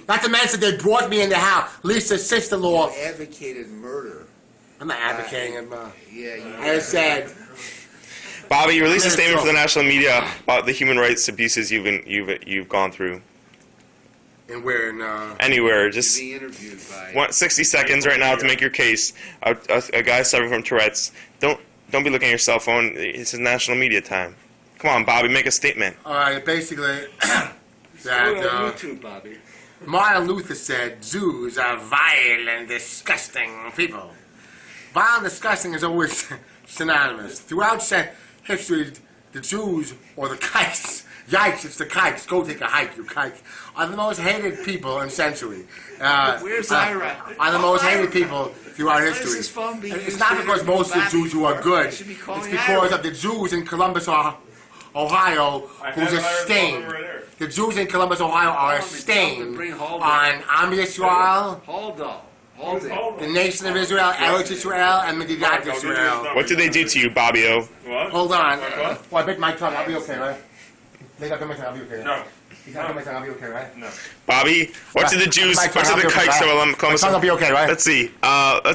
Not to mention they brought me in the house. Lisa's sister-in-law. You advocated murder. I'm not advocating it, Yeah, you I just said. Bobby, you released a statement for the national media about the human rights abuses you've gone through. And where Anywhere, just being interviewed by. 60 seconds right now to make your case. A guy suffering from Tourette's. Don't be looking at your cell phone. This is national media time. Come on, Bobby, make a statement. All right, basically, that YouTube, Bobby. Martin Luther said Jews are vile and disgusting people. Vile and disgusting is always synonymous. Throughout history, the Jews, or the kikes, yikes, it's the kikes, go take a hike, you kike, are the most hated people in century. Where's Ira? Are the most hated people throughout history. Why is his phone being It's used not to because most of the interview Jews who are Bobby? good. I should be It's calling because Ira. of the Jews in Columbus, Ohio, who's a stain. The Jews in Columbus, Ohio are a stain on Am Yisrael, Hold on. Hold it. the nation of Israel, Eretz Israel, and Medidat Israel. What did they do to you, Bobby-o? What? Hold on. Well, I bit my tongue. I'll be okay, right? Lay down my tongue. I'll be okay. No. You got my tongue. I'll be okay, right? No. Bobby, what did the Jews, My what tongue, did the I'll be okay, kikes right? of My Columbus? tongue will be okay, right? Let's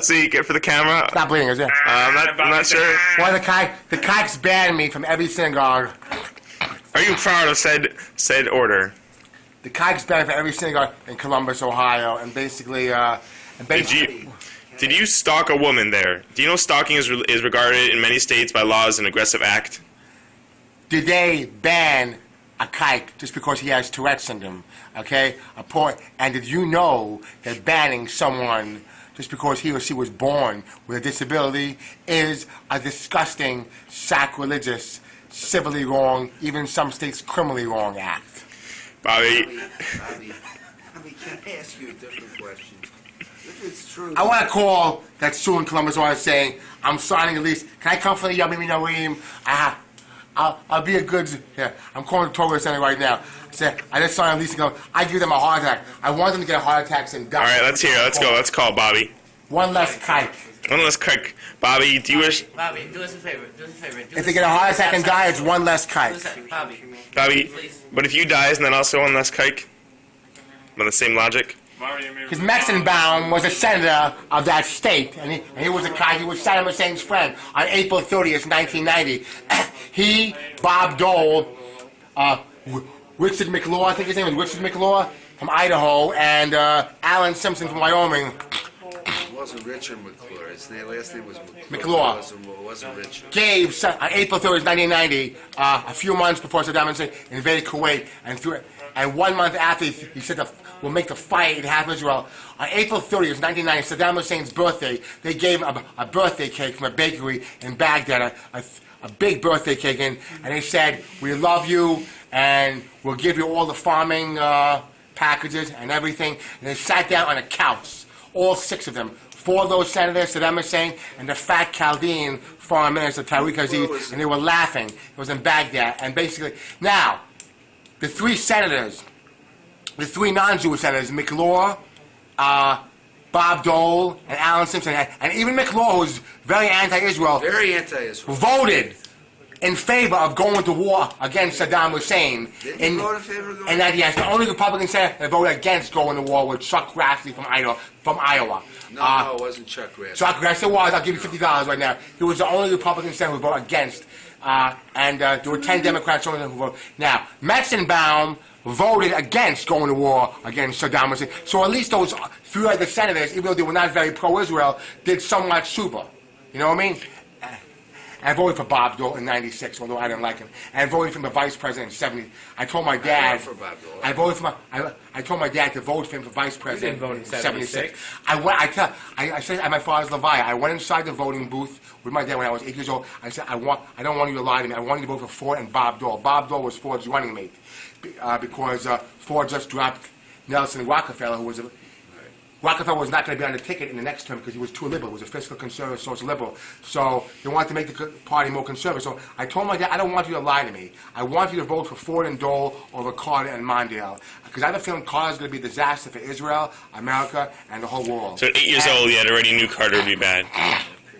see, get for the camera. Stop bleeding, is it? I'm not sure. Why the kikes banned me from every synagogue. Are you proud of said order? The kikes banned me from every synagogue in Columbus, Ohio, and basically, Did you stalk a woman there? Do you know stalking is regarded in many states by law as an aggressive act? did they ban a kike just because he has Tourette syndrome? Okay, and did you know that banning someone just because he or she was born with a disability is a disgusting, sacrilegious, civilly wrong, even in some states criminally wrong act? Bobby, Can I ask you a different question? If it's true. I want to call that Sue in Columbus, Ohio, saying, I'm signing a lease. Can I come for the Yamim Nareem? I'll be a good... Yeah, I'm calling the Torah Center right now. I just signed a lease and go, I give them a heart attack. I want them to get a heart attack and die. all right, let's hear it. Let's go. Let's call Bobby. One less kike. One less kike. Bobby, do you wish... Bobby, do us a favor. Do us a favor. If they get a heart attack and die, it's one less kike. Bobby. Bobby, but if you dies and then also one less kike? By the same logic? Because Metzenbaum was a senator of that state, and he was a kike. He was Saddam Hussein's friend on April 30th, 1990. He, Bob Dole, Richard McLaw, I think his name was Richard McLaw from Idaho, and Alan Simpson from Wyoming. It wasn't Richard McClure. His last name was McClure. It wasn't Richard. Gave on April 30th, 1990, a few months before Saddam Hussein invaded Kuwait, and 1 month after he said we'll make the fight in half Israel. On April 30th, 1990, Saddam Hussein's birthday, they gave him a birthday cake from a bakery in Baghdad, a big birthday cake, and they said, we love you, and we'll give you all the farming packages and everything. And they sat down on a couch, all 6 of them. 4 of those senators, Saddam Hussein, and the fat Chaldean foreign minister, Tariq Aziz, and they were laughing. It was in Baghdad. And basically, now, the 3 senators, the 3 non-Jewish senators, McLaw, Bob Dole, and Alan Simpson, and even McLaw, who's very anti-Israel, voted in favor of going to war against Saddam Hussein. Didn't he vote in favor of going? And that, yes, the only Republican senator that voted against going to war was Chuck Grassley from Iowa. No, it wasn't Chuck Grassley. Chuck Grassley was. I'll give you $50 right now. He was the only Republican senator who voted against. And there were 10 Democrats who voted. Now, Metzenbaum voted against going to war against Saddam Hussein. So at least those 3 other senators, even though they were not very pro-Israel, did somewhat super. You know what I mean? And I voted for Bob Dole in '96, although I didn't like him. And I voted for the vice president in '70. I told my dad. I voted for I told my dad to vote for him for vice president. You didn't vote in '76. I said at my father's Levi. I went inside the voting booth with my dad when I was 8 years old. I said, I don't want you to lie to me. I want you to vote for Ford and Bob Dole. Bob Dole was Ford's running mate because Ford just dropped Nelson Rockefeller, who was Rockefeller was not going to be on the ticket in the next term because he was too liberal. He was a fiscal conservative, social liberal. So they wanted to make the party more conservative. So I told my dad, I don't want you to lie to me. I want you to vote for Ford and Dole over Carter and Mondale. Because I have a feeling Carter's going to be a disaster for Israel, America, and the whole world. So at 8 years old, you had already knew Carter would be bad.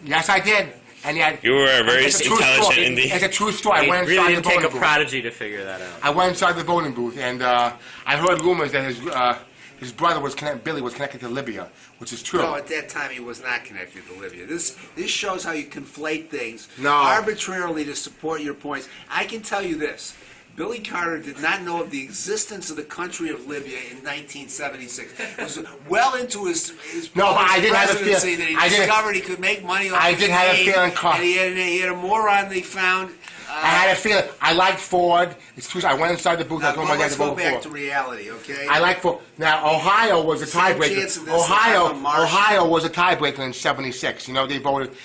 Yes, I did. And yet, you were a very intelligent Indian. It's a true story. I went really inside didn't the take voting a booth. prodigy to figure that out. I went inside the voting booth, and I heard rumors that his brother Billy was connected to Libya, which is true. No, at that time he was not connected to Libya. This shows how you conflate things No. arbitrarily to support your points. I can tell you this. Billy Carter did not know of the existence of the country of Libya in 1976. It was well into his No, but I did have a presidency feeling- that I he did- discovered he could make money off I his did have a name, feeling, Carl. and he had a moron they found. I had a feeling. I liked Ford. It's true. I went inside the booth. I Now, told my dad let's to go vote back for. to reality, okay? I like Ford. Now Ohio was a Same chance tiebreaker. of this as having a march. Ohio was a tiebreaker in '76. You know, they voted.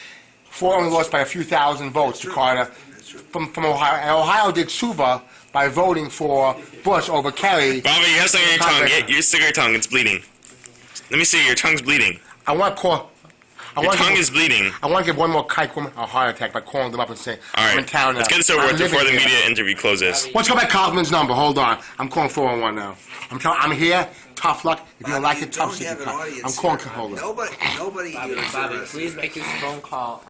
Ford only lost by a few thousand votes to true. Carter That's true. from Ohio. And Ohio did tshuva by voting for Bush over Kerry. Bobby, you have something on your tongue. Tiebreaker. You stick your tongue. It's bleeding. Let me see. Your tongue's bleeding. I want to call. Your tongue is bleeding. I want to give one more kike woman a heart attack by calling them up and saying, All I'm in right. town now. Let's get this over I'm with before the living here." media interview closes. Let's go back to Kaufman's number. Hold on. I'm calling 411 now. I'm here. Tough luck. If you don't like it, tough don't shit. have an audience I'm calling. here. Hold on. Nobody here is Bobby, interested. please make this phone call